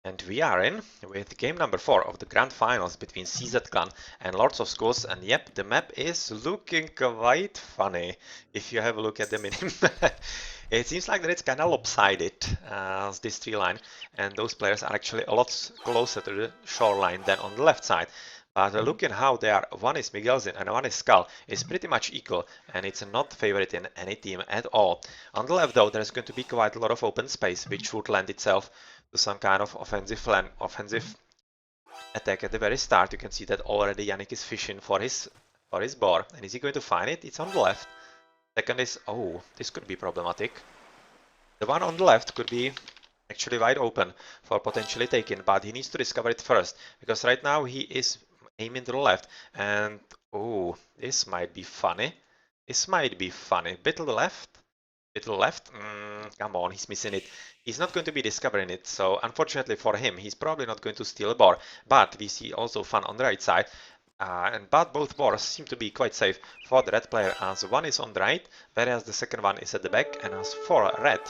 And we are in with game number 4 of the grand finals between CZ Clan and Lords of Skulls. And yep, the map is looking quite funny if you have a look at the minimap. It seems like that it's kind of lopsided, this tree line, and those players are actually a lot closer to the shoreline than on the left side. But looking how they are, one is Miguelzin and one is Skull, is pretty much equal, and it's not favored in any team at all. On the left though, there's going to be quite a lot of open space, which would lend itself to some kind of offensive attack at the very start. You can see that already Yannick is fishing for his boar, and is he going to find it? It's on the left. Second is, oh, this could be problematic. The one on the left could be actually wide open for potentially taking, but he needs to discover it first, because right now he is aiming to the left, and oh, this might be funny. This might be funny. Bit to the left. Bit to the left. Come on, he's missing it. He's not going to be discovering it, so unfortunately for him, he's probably not going to steal a boar. But we see also fun on the right side. But both boars seem to be quite safe for the red player, as one is on the right, whereas the second one is at the back, and as for red,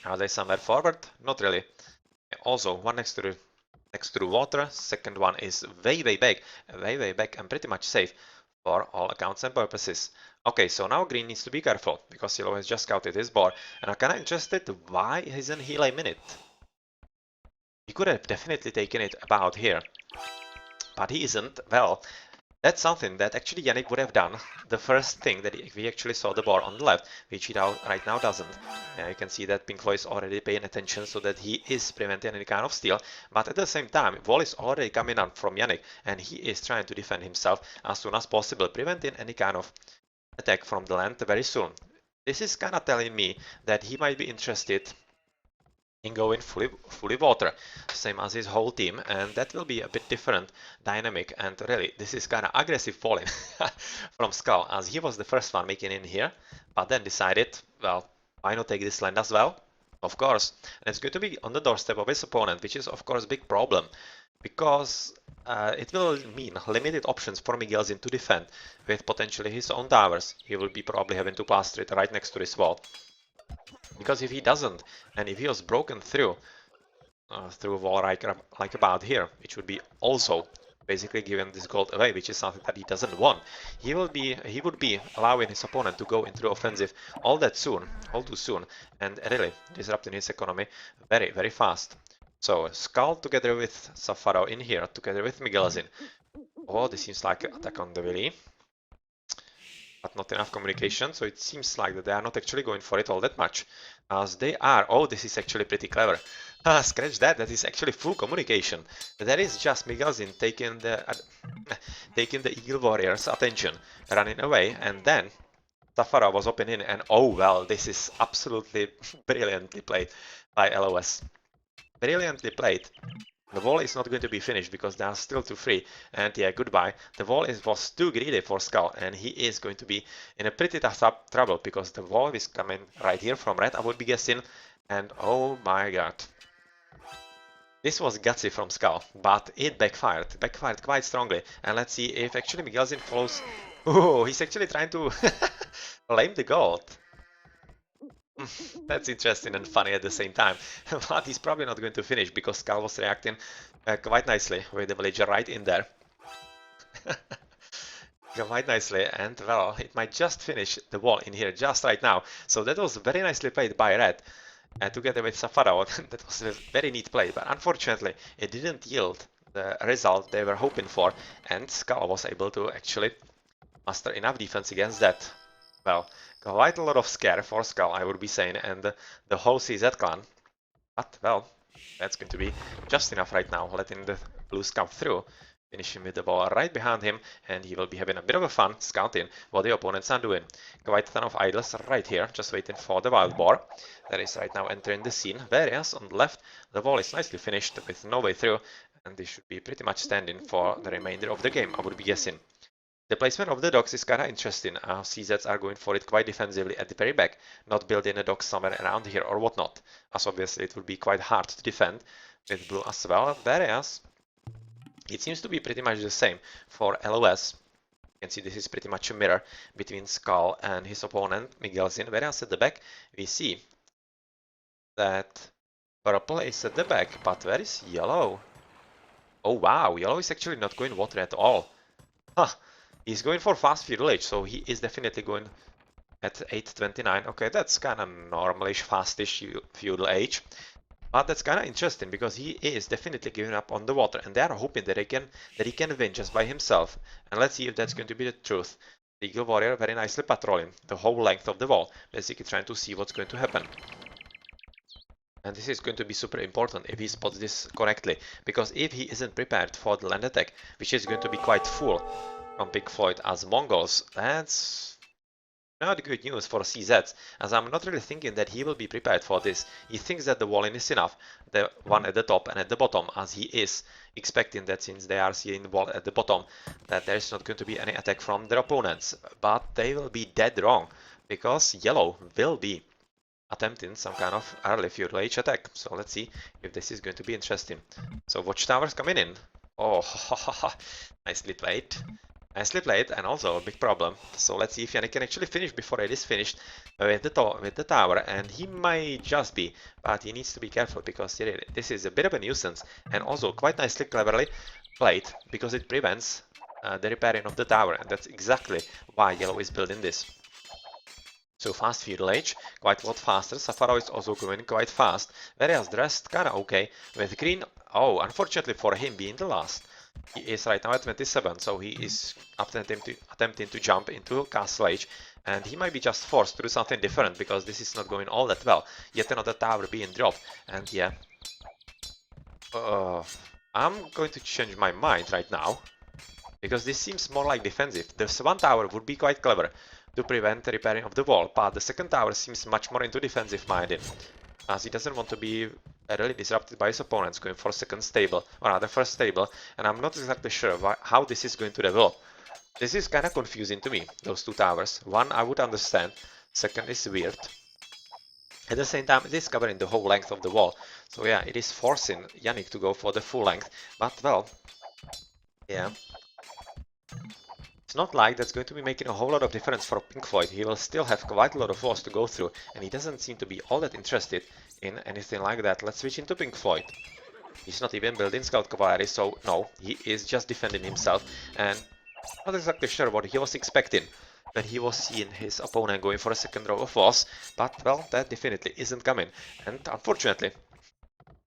are they somewhere forward? Not really. Also, one next to the water, second one is way back, and pretty much safe for all accounts and purposes. Okay, so now green needs to be careful, because yellow has just scouted his board, and I'm kinda interested why isn't he aiming it? He could have definitely taken it about here, but he isn't. Well, that's something that actually Yannick would have done the first thing that we actually saw the board on the left, which he right now doesn't. You can see that Pinkfloyd is already paying attention so that he is preventing any kind of steal, but at the same time, Wall is already coming up from Yannick, and he is trying to defend himself as soon as possible, preventing any kind of attack from the land very soon. This is kind of telling me that he might be interested in going fully water, same as his whole team, and that will be a bit different dynamic. And really, this is kind of aggressive falling from Skull, as he was the first one making in here, but then decided, well, why not take this land as well? Of course, and it's going to be on the doorstep of his opponent, which is of course a big problem, because it will mean limited options for Miguelzin to defend with potentially his own towers. He will be probably having to pass through it right next to this wall. Because if he doesn't, and if he was broken through a wall like about here, which would be also basically giving this gold away, which is something that he doesn't want, he would be allowing his opponent to go into the offensive all too soon, and really disrupting his economy very fast. So Skull together with Safaro in here, together with Miguelzin. Oh, this seems like an attack on the Willy, but not enough communication, so it seems like that they are not actually going for it all that much, as they are. Oh, this is actually pretty clever. Scratch that, that is actually full communication. That is just Miguelzin taking the Eagle Warrior's attention, running away, and then Safara was opening, and oh well, this is absolutely brilliantly played by LoS. Brilliantly played. The wall is not going to be finished because they are still too free, and yeah, goodbye. The wall was too greedy for Skull, and he is going to be in a pretty tough trouble because the wall is coming right here from red, I would be guessing, and oh my god. This was gutsy from Skull, but it backfired quite strongly, and let's see if actually Miguelzin follows. Oh, he's actually trying to claim the gold. That's interesting and funny at the same time, but he's probably not going to finish because Skull was reacting quite nicely with the villager right in there. Quite nicely, and well, it might just finish the wall in here just right now. So that was very nicely played by Red, together with Safaro. That was a very neat play, but unfortunately it didn't yield the result they were hoping for, and Skull was able to actually muster enough defense against that. Well, quite a lot of scare for Skull, I would be saying, and the whole CZ clan. But, well, that's going to be just enough right now, letting the blues come through. Finishing with the ball right behind him, and he will be having a bit of a fun scouting what the opponents are doing. Quite a ton of idols right here, just waiting for the wild boar. That is right now entering the scene, whereas on the left, the wall is nicely finished with no way through, and they should be pretty much standing for the remainder of the game, I would be guessing. The placement of the docks is kinda interesting. CZs are going for it quite defensively at the very back, not building a dock somewhere around here or whatnot, as obviously it would be quite hard to defend with blue as well, whereas it seems to be pretty much the same for LoS. You can see this is pretty much a mirror between Skull and his opponent, Miguelzin, whereas at the back we see that Purple is at the back, but where is yellow? Oh wow, yellow is actually not going water at all. Huh, he's going for fast feudal age, so he is definitely going at 829. Okay, that's kind of normalish, fastish feudal age. But that's kind of interesting because he is definitely giving up on the water, and they are hoping that he can win just by himself. And let's see if that's going to be the truth. The Eagle Warrior very nicely patrolling the whole length of the wall, basically trying to see what's going to happen. And this is going to be super important if he spots this correctly, because if he isn't prepared for the land attack, which is going to be quite full from Pink Floyd as Mongols, that's not good news for CZ, as I'm not really thinking that he will be prepared for this. He thinks that the walling is enough, the one at the top and at the bottom, as he is expecting that since they are seeing the wall at the bottom, that there is not going to be any attack from their opponents. But they will be dead wrong, because yellow will be attempting some kind of early feudal age attack. So let's see if this is going to be interesting. So watchtowers coming in. Oh, nicely played. Nicely played, and also a big problem. So let's see if Yannick can actually finish before it is finished with the tower, and he might just be, but he needs to be careful because this is a bit of a nuisance, and also quite nicely, cleverly played, because it prevents the repairing of the tower, and that's exactly why yellow is building this. So fast feudal age, quite a lot faster. Safaro is also going quite fast, whereas the rest kinda okay. With green, oh, unfortunately for him being the last, he is right now at 27, so he is attempting to jump into castle age, and he might be just forced to do something different because this is not going all that well. Yet another tower being dropped, and yeah, I'm going to change my mind right now, because this seems more like defensive. This one tower would be quite clever to prevent the repairing of the wall, but the second tower seems much more into defensive minded, as he doesn't want to be really disrupted by his opponents, going for second stable, or rather first stable, and I'm not exactly sure how this is going to develop. This is kind of confusing to me, those two towers. One I would understand, second is weird. At the same time, it is covering the whole length of the wall, so yeah, it is forcing Yannick to go for the full length, but well, yeah. It's not like that's going to be making a whole lot of difference for Pink Floyd. He will still have quite a lot of walls to go through, and he doesn't seem to be all that interested in anything like that. Let's switch into Pink Floyd. He's not even building Scout Cavalry, so no, he is just defending himself, and not exactly sure what he was expecting when he was seeing his opponent going for a second row of walls, but well, that definitely isn't coming, and unfortunately,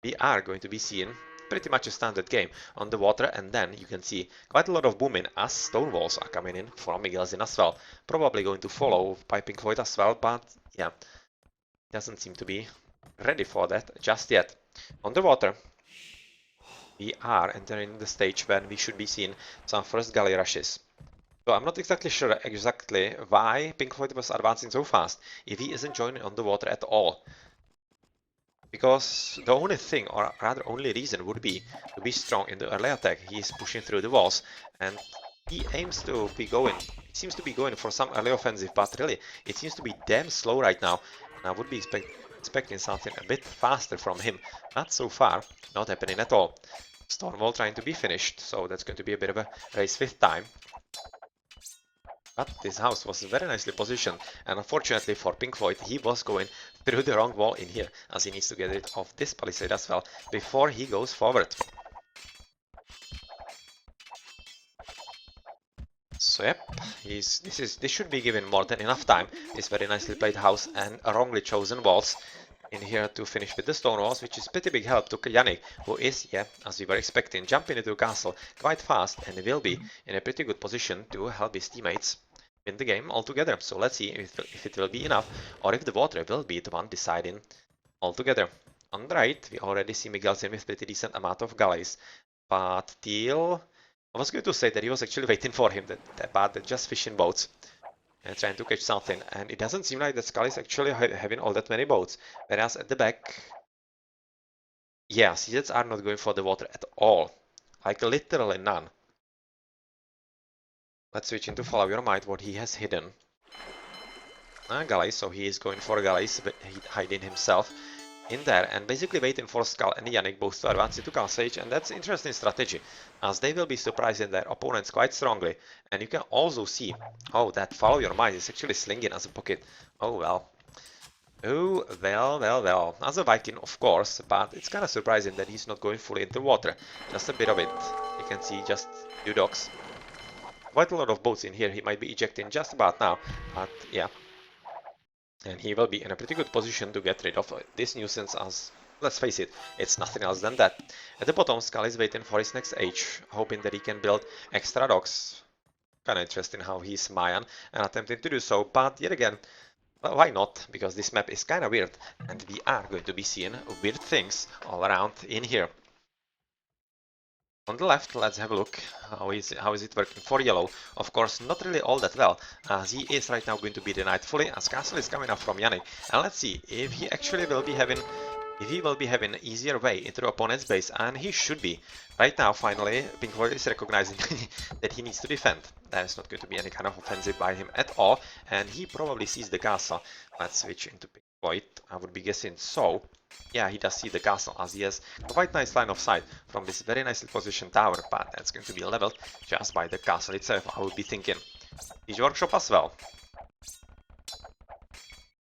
we are going to be seeing pretty much a standard game on the water, and then you can see quite a lot of booming as stone walls are coming in from Miguel's in as well. Probably going to follow Piping Void as well, but yeah, doesn't seem to be ready for that just yet. On the water, we are entering the stage when we should be seeing some first galley rushes. So I'm not exactly sure why Pink Floyd was advancing so fast if he isn't joining on the water at all. Because the only thing, or rather only reason, would be to be strong in the early attack. He is pushing through the walls, and he seems to be going for some early offensive, but really, it seems to be damn slow right now, and I would be expecting something a bit faster from him. Not so far, not happening at all. Stormwall trying to be finished, so that's going to be a bit of a race with time. But this house was very nicely positioned, and unfortunately for Pink Floyd, he was going through the wrong wall in here, as he needs to get rid of this palisade as well before he goes forward. So yep, this should be given more than enough time. This very nicely played house and wrongly chosen walls in here to finish with the stone walls, which is pretty big help to Yannick, who is, yeah, as we were expecting, jumping into the castle quite fast and will be in a pretty good position to help his teammates win the game altogether. So let's see if it will be enough, or if the water will be the one deciding altogether. On the right, we already see Miguel's in with pretty decent amount of galleys, but Teal, I was going to say that he was actually waiting for him, but they're just fishing boats and trying to catch something, and it doesn't seem like that Skull is actually having all that many boats, whereas at the back, yeah, CZs are not going for the water at all, like literally none. Let's switch into Follow Your Might, what he has hidden. Galleys, so he is going for galleys, but hiding himself in there and basically waiting for Skull and Yannick both to advance into Castle Age, and that's interesting strategy, as they will be surprising their opponents quite strongly. And you can also see, oh, that Follow Your Mind is actually slinging as a pocket. Oh well, Oh, well. As a Viking, of course, but it's kind of surprising that he's not going fully into water. Just a bit of it. You can see just few docks. Quite a lot of boats in here. He might be ejecting just about now, but yeah. And he will be in a pretty good position to get rid of this nuisance as, let's face it, it's nothing else than that. At the bottom, Skull is waiting for his next age, hoping that he can build extra docks. Kinda interesting how he's Mayan and attempting to do so, but yet again, well, why not? Because this map is kinda weird, and we are going to be seeing weird things all around in here. On the left, let's have a look. How is it working for yellow? Of course, not really all that well, as he is right now going to be denied fully, as castle is coming up from Yannick. And let's see if he actually will be having an easier way into the opponent's base, and he should be. Right now, finally, Pink Floyd is recognizing that he needs to defend. There's not going to be any kind of offensive by him at all, and he probably sees the castle. Let's switch into Pink Floyd, I would be guessing so. Yeah, he does see the castle, as he has quite nice line of sight from this very nicely positioned tower, but that's going to be leveled just by the castle itself, I would be thinking. His workshop as well.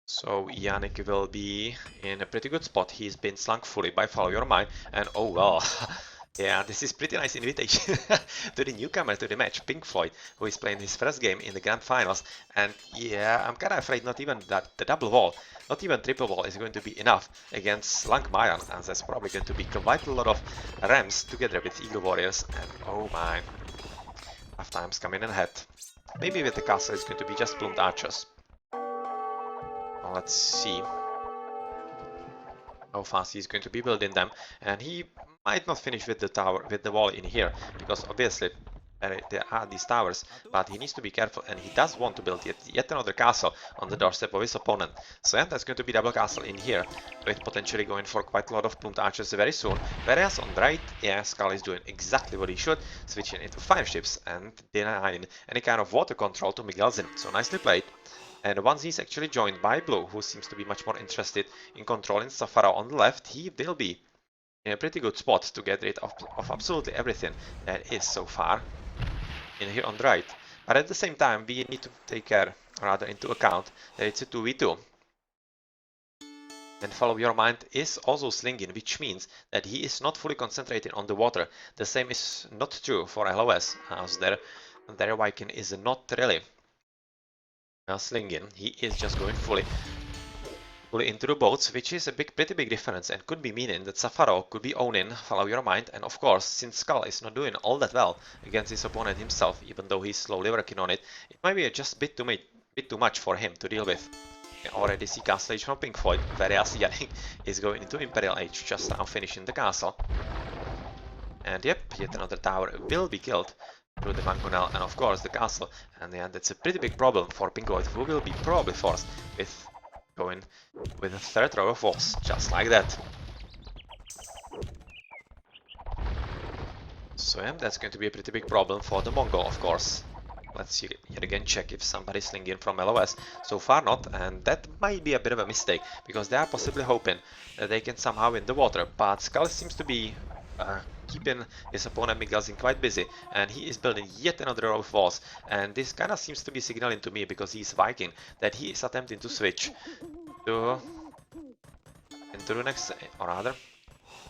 So Yannick will be in a pretty good spot. He's been slunk fully by Follow Your Mind, and oh well. Yeah, this is pretty nice invitation to the newcomer to the match, Pink Floyd, who is playing his first game in the Grand Finals. And yeah, I'm kinda afraid not even that the double wall, not even triple wall is going to be enough against Slunk Mayan, and there's probably going to be quite a lot of rams together with Eagle Warriors, and oh my, tough times coming ahead. Maybe with the castle it's going to be just plumed archers. Well, let's see how fast he's going to be building them, and he might not finish with the tower, with the wall in here, because obviously there are these towers, but he needs to be careful, and he does want to build yet another castle on the doorstep of his opponent. So yeah, that's going to be double castle in here, with potentially going for quite a lot of plumed archers very soon. Whereas on the right, yeah, Skull is doing exactly what he should, switching into fire ships and denying any kind of water control to Miguelzin. So nicely played. And once he's actually joined by Blue, who seems to be much more interested in controlling Safara on the left, he will be in a pretty good spot to get rid of absolutely everything that is so far in here on the right. But at the same time, we need to take care, rather into account, that it's a 2v2. And Follow Your Mind is also slinging, which means that he is not fully concentrating on the water. The same is not true for LoS, as their Viking is not really slinging. He is just going fully into the boats, which is a pretty big difference, and could be meaning that Safaro could be owning Follow Your Mind. And of course, since Skull is not doing all that well against his opponent himself, even though he's slowly working on it, it might be just a bit too much for him to deal with. You can already see Castle Age from Pink Floyd, whereas Yannick is going into Imperial Age, just now finishing the castle. And yep, yet another tower will be killed through the Mangonel and of course the castle. And yeah, that's a pretty big problem for Pink Floyd, who will be probably forced with going with a third row of walls, just like that. So yeah, that's going to be a pretty big problem for the Mongol, of course. Let's yet again check if somebody's slinging from LoS. So far not, and that might be a bit of a mistake, because they are possibly hoping that they can somehow win the water, but Skull seems to be keeping his opponent Miguelzin quite busy, and he is building yet another row of walls, and this kinda seems to be signaling to me, because he's Viking, that he is attempting to switch into the next, or rather,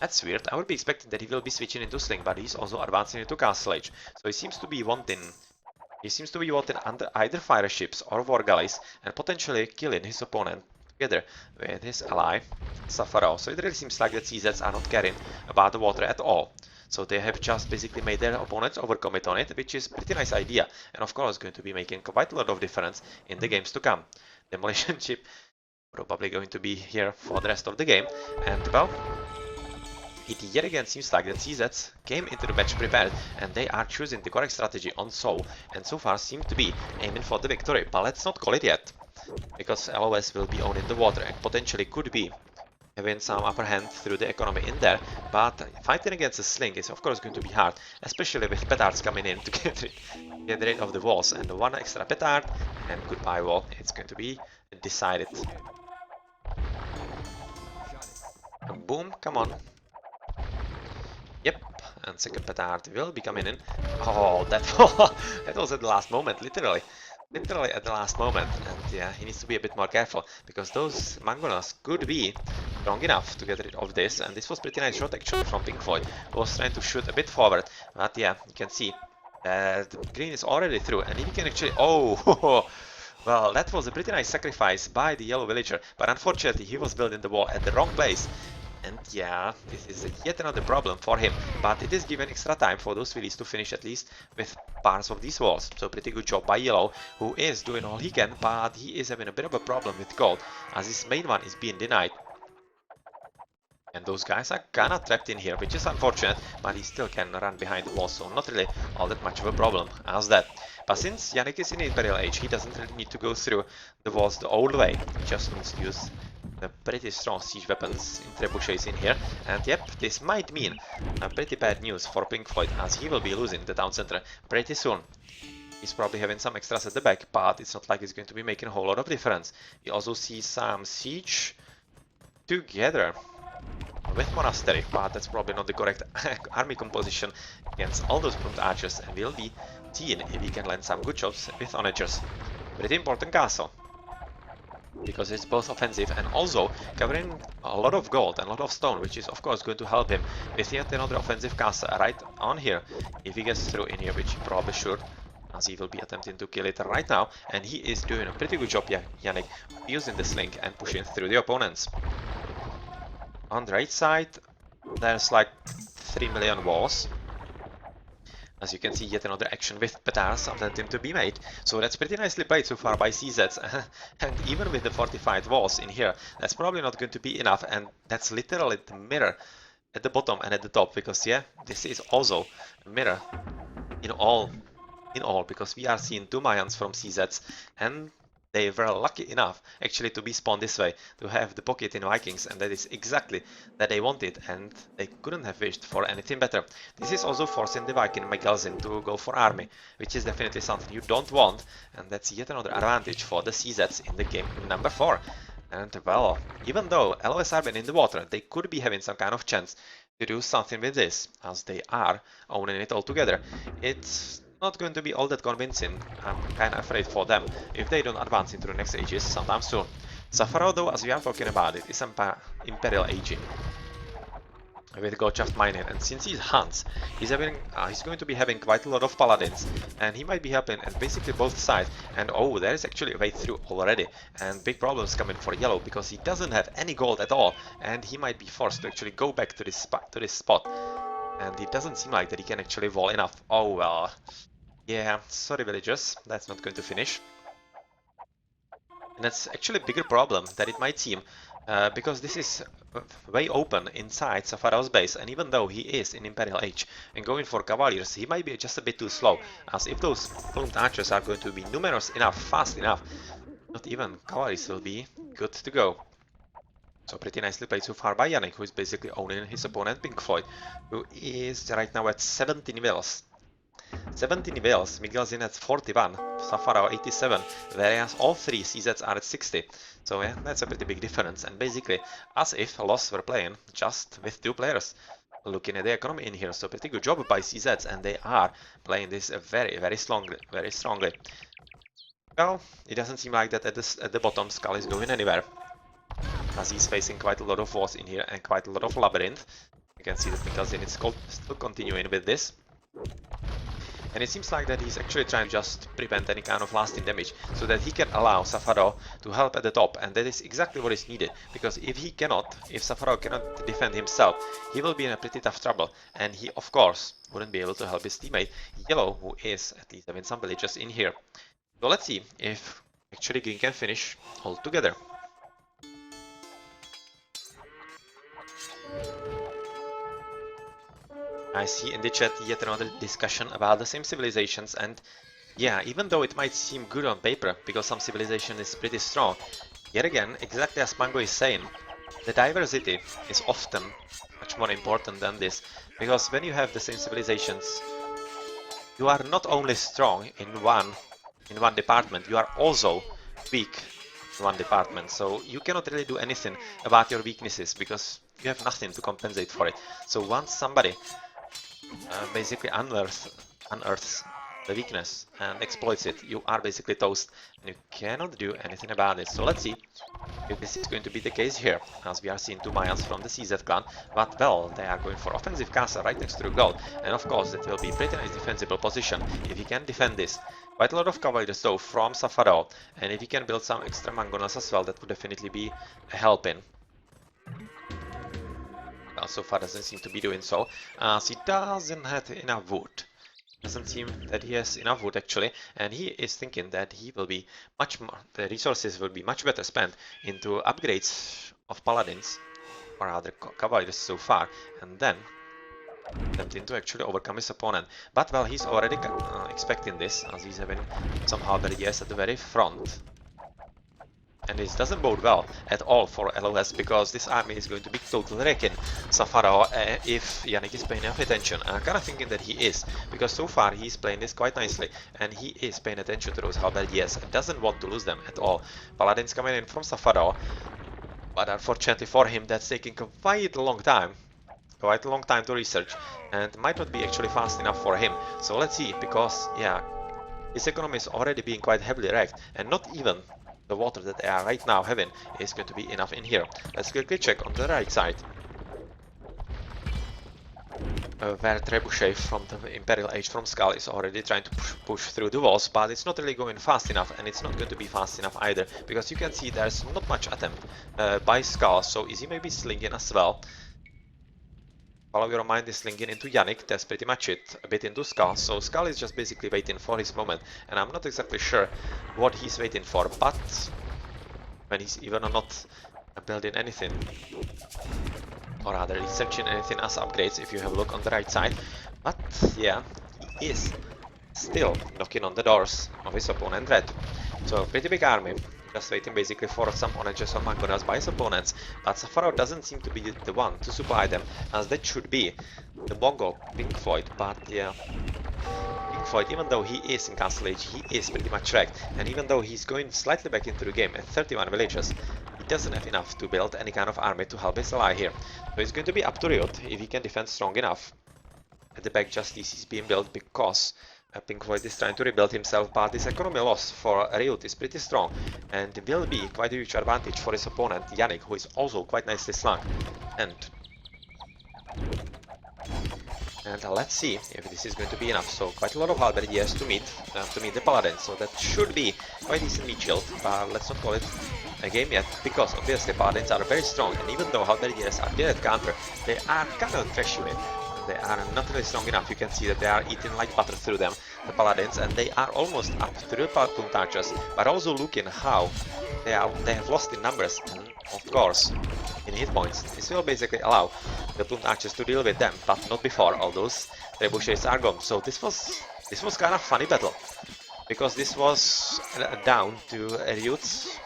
that's weird. I would be expecting that he will be switching into Sling, but he's also advancing into Castle Age, so he seems to be wanting under either fire ships or war galleys, and potentially killing his opponent together with his ally Safaro. So it really seems like the CZs are not caring about the water at all. So they have just basically made their opponents overcommit on it, which is a pretty nice idea, and of course going to be making quite a lot of difference in the games to come. Demolition ship probably going to be here for the rest of the game, and well, it yet again seems like the CZs came into the match prepared, and they are choosing the correct strategy on Soul, and so far seem to be aiming for the victory, but let's not call it yet, because LoS will be owning the water and potentially could be having some upper hand through the economy in there, but fighting against a Sling is of course going to be hard, especially with petards coming in to get rid of the walls, and one extra petard and goodbye wall, it's going to be decided. And boom, come on. Yep, and second petard will be coming in. Oh, that was at the last moment, literally. literally at the last moment, and yeah, he needs to be a bit more careful because those Mangolas could be strong enough to get rid of this, and this was pretty nice shot actually from Pink Floyd, who was trying to shoot a bit forward, but yeah, you can see that the green is already through, and if he can actually, oh, well, that was a pretty nice sacrifice by the yellow villager, but unfortunately he was building the wall at the wrong place. And yeah, this is yet another problem for him, but it is given extra time for those Phillies to finish at least with parts of these walls. So pretty good job by Yellow, who is doing all he can, but he is having a bit of a problem with gold, as his main one is being denied. And those guys are kinda trapped in here, which is unfortunate, but he still can run behind the wall, so not really all that much of a problem as that. But since Yannick is in Imperial Age, he doesn't really need to go through the walls the old way, he just needs to use the pretty strong siege weapons in trebuchets in here, and yep, this might mean pretty bad news for Pink Floyd, as he will be losing the town center pretty soon. He's probably having some extras at the back, but it's not like it's going to be making a whole lot of difference. We also see some siege together with monastery, but that's probably not the correct army composition against all those prompt archers, and we'll be seeing if we can land some good shots with onagers. Pretty important castle, because it's both offensive and also covering a lot of gold and a lot of stone, which is of course going to help him with yet another offensive castle right on here, if he gets through in here, which he probably should, as he will be attempting to kill it right now, and he is doing a pretty good job, Yannick, using the sling and pushing through the opponents. On the right side, there's like 3 million walls. As you can see, yet another action with petars attempting to be made. So that's pretty nicely played so far by CZs. And even with the fortified walls in here, that's probably not going to be enough. And that's literally the mirror at the bottom and at the top. Because yeah, this is also a mirror in all, because we are seeing 2 Mayans from CZs, and they were lucky enough actually to be spawned this way, to have the pocket in Vikings, and that is exactly that they wanted, and they couldn't have wished for anything better. This is also forcing the Viking Megalzin to go for army, which is definitely something you don't want, and that's yet another advantage for the CZs in the game number 4. And well, even though LoS are been in the water, they could be having some kind of chance to do something with this, as they are owning it all together. It's not going to be all that convincing. I'm kinda afraid for them if they don't advance into the next ages sometime soon. Safaro, though, as we are talking about it, is Imperial Age with Goldchaft mining, and since he's Hans, he's going to be having quite a lot of paladins, and he might be helping at basically both sides. And oh, there is actually a way through already, and big problems coming for Yellow because he doesn't have any gold at all, and he might be forced to actually go back to this spot. And it doesn't seem like that he can actually wall enough. Oh well. Yeah, sorry villagers, that's not going to finish. And that's actually a bigger problem than it might seem, because this is way open inside Safaro's base, and even though he is in Imperial Age and going for Cavaliers, he might be just a bit too slow, as if those plumed archers are going to be numerous enough, fast enough, not even Cavaliers will be good to go. So pretty nicely played so far by Yannick, who is basically owning his opponent Pink Floyd, who is right now at 70 nivels. 70 nivels, Miguelzin at 41, Safaro 87, whereas all 3 CZs are at 60. So yeah, that's a pretty big difference, and basically as if LoS were playing just with 2 players. Looking at the economy in here, so pretty good job by CZs, and they are playing this very strongly. Well, it doesn't seem like that at the bottom Skull is going anywhere, as he's facing quite a lot of walls in here and quite a lot of labyrinth. You can see that Miguelzin is still continuing with this. And it seems like that he's actually trying to just prevent any kind of lasting damage, so that he can allow Safaro to help at the top, and that is exactly what is needed, because if Safaro cannot defend himself, he will be in a pretty tough trouble, and he of course wouldn't be able to help his teammate Yellow, who is at least having some villagers in here. So let's see if actually Green can finish all together. I see in the chat yet another discussion about the same civilizations, and yeah, even though it might seem good on paper, because some civilization is pretty strong, yet again, exactly as Mango is saying, the diversity is often much more important than this, because when you have the same civilizations, you are not only strong in one department, you are also weak in one department, so you cannot really do anything about your weaknesses, because you have nothing to compensate for it. So once somebody basically unearths the weakness and exploits it, you are basically toast and you cannot do anything about it. So let's see if this is going to be the case here, as we are seeing 2 Mayans from the CZ clan, but well, they are going for offensive castle right next to the goal, and of course that will be pretty nice defensible position if he can defend this. Quite a lot of cavaliers though from Safaro, and if he can build some extra mangonels as well, that would definitely be a helping. Well, so far doesn't seem to be doing so, as he doesn't have enough wood. Doesn't seem that he has enough wood actually, and he is thinking that he will be much more, the resources will be much better spent into upgrades of paladins, or rather cavaliers so far, and then attempting to actually overcome his opponent. But well, he's already expecting this, as he's having some halberdiers at the very front. And this doesn't bode well at all for LoS, because this army is going to be totally wrecking Safaro if Yannick is paying enough attention. And I'm kind of thinking that he is, because so far he's playing this quite nicely, and he is paying attention to those halberdiers and doesn't want to lose them at all. Paladins coming in from Safaro, but unfortunately for him that's taking quite a long time. Quite a long time to research, and might not be actually fast enough for him. So let's see, because yeah, his economy is already being quite heavily wrecked, and not even the water that they are right now having is going to be enough in here. Let's quickly check on the right side, where Trebuchet from the Imperial Age from Skull is already trying to push through the walls, but it's not really going fast enough, and it's not going to be fast enough either, because you can see there's not much attempt by Skull, so is he maybe slinging as well? Follow your mind is slinging into Yannick, that's pretty much it, a bit into Skull, so Skull is just basically waiting for his moment, and I'm not exactly sure what he's waiting for, but when he's even not building anything, or rather researching anything as upgrades, if you have a look on the right side, but yeah, he is still knocking on the doors of his opponent Red. So pretty big army, just waiting basically for some onages or mangonels by his opponents, but Safaro doesn't seem to be the one to supply them, as that should be the Mongol Pink Floyd, but yeah, Pink Floyd, even though he is in Castle Age, he is pretty much wrecked, and even though he's going slightly back into the game at 31 villages, he doesn't have enough to build any kind of army to help his ally here. So it's going to be up to Riot if he can defend strong enough. At the back Justice is being built because Pink Floyd is trying to rebuild himself, but this economy loss for Riot is pretty strong and will be quite a huge advantage for his opponent Yannick, who is also quite nicely slung. And let's see if this is going to be enough. So quite a lot of halberdiers to meet the paladin, so that should be quite decent meat shield, but let's not call it a game yet, because obviously paladins are very strong, and even though halberdiers are good at counter, they are kind of trash unit. They are not really strong enough. You can see that they are eating like butter through them, the paladins, and they are almost up to the platoon touches, but also looking how they have lost in numbers and of course in hit points. This will basically allow the platoon archers to deal with them, but not before all those trebuchets are gone. So this was kind of funny battle, because this was down to Ryut's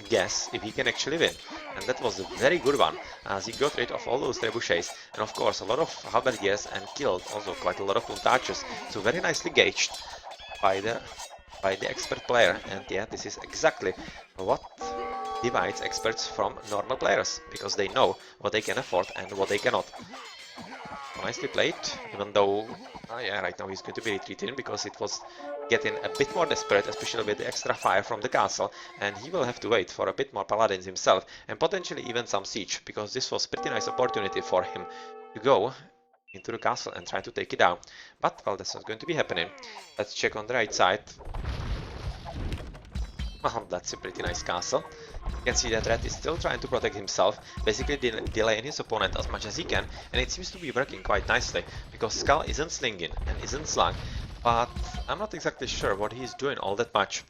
guess if he can actually win, and that was a very good one, as he got rid of all those trebuchets and of course a lot of halberdiers, and killed also quite a lot of platoon archers. So very nicely gauged by the expert player, and yeah, this is exactly what divides experts from normal players, because they know what they can afford and what they cannot. Nicely played, even though yeah, right now he's going to be retreating because it was getting a bit more desperate, especially with the extra fire from the castle, and he will have to wait for a bit more paladins himself, and potentially even some siege, because this was pretty nice opportunity for him to go into the castle and try to take it down. But well, that's not going to be happening. Let's check on the right side. Well, that's a pretty nice castle. You can see that Red is still trying to protect himself, basically delaying his opponent as much as he can, and it seems to be working quite nicely, because Skull isn't slinging and isn't slung, but I'm not exactly sure what he's doing all that much.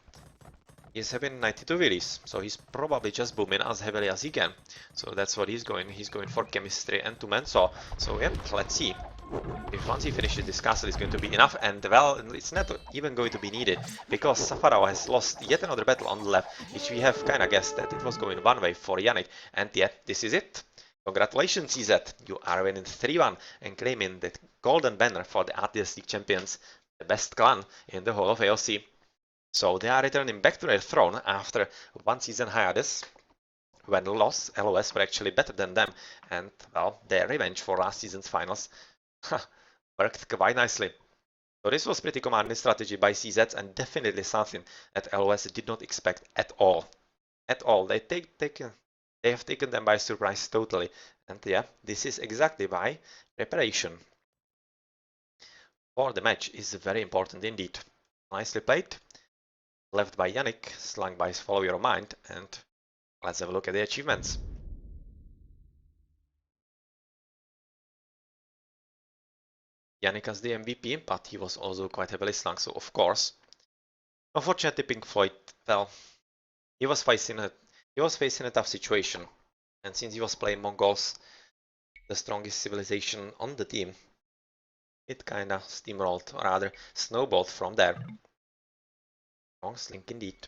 He's having 92 willies, so he's probably just booming as heavily as he can. So that's what he's going for chemistry and two-man saw. So yeah, let's see if once he finishes this castle is going to be enough, and well, it's not even going to be needed, because Safarao has lost yet another battle on the left, which we have kinda guessed that it was going one way for Yannick, and yet this is it. Congratulations CZ, you are winning 3-1 and claiming the golden banner for the RTS League champions, the best clan in the whole of AOC. So they are returning back to their throne after one season hiatus, when LoS were actually better than them, and well, their revenge for last season's finals worked quite nicely. So this was pretty commanding strategy by CZ and definitely something that LoS did not expect at all. At all. They have taken them by surprise totally. And yeah, this is exactly why preparation for the match is very important indeed. Nicely played. Left by Yannick, slung by Follow Your Mind, and let's have a look at the achievements. Yannick as the MVP, but he was also quite heavily slung, so of course. Unfortunately, Pink Floyd, well, he was facing a tough situation, and since he was playing Mongols, the strongest civilization on the team, it kinda steamrolled, or rather snowballed from there. Long slink indeed.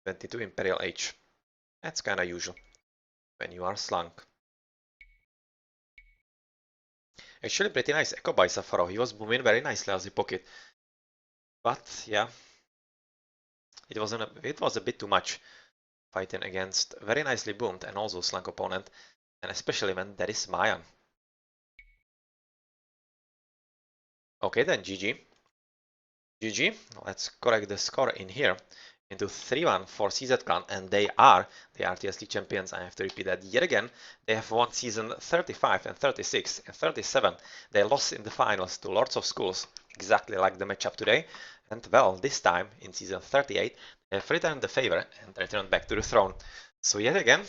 22 Imperial Age. That's kinda usual when you are slung. Actually pretty nice echo by Safaro. He was booming very nicely as a pocket. But yeah, it was a bit too much fighting against very nicely boomed and also slung opponent, and especially when there is Mayan. Okay then, GG. GG. Let's correct the score in here into 3-1 for CZ Clan, and they are the RTST champions. I have to repeat that yet again. They have won season 35 and 36 and 37. They lost in the finals to Lords of Schools, exactly like the matchup today. And well, this time in season 38, they have returned the favor and returned back to the throne. So yet again,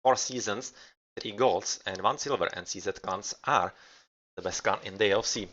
4 seasons, 3 golds and 1 silver, and CZ Clans are the best clan in the AOC.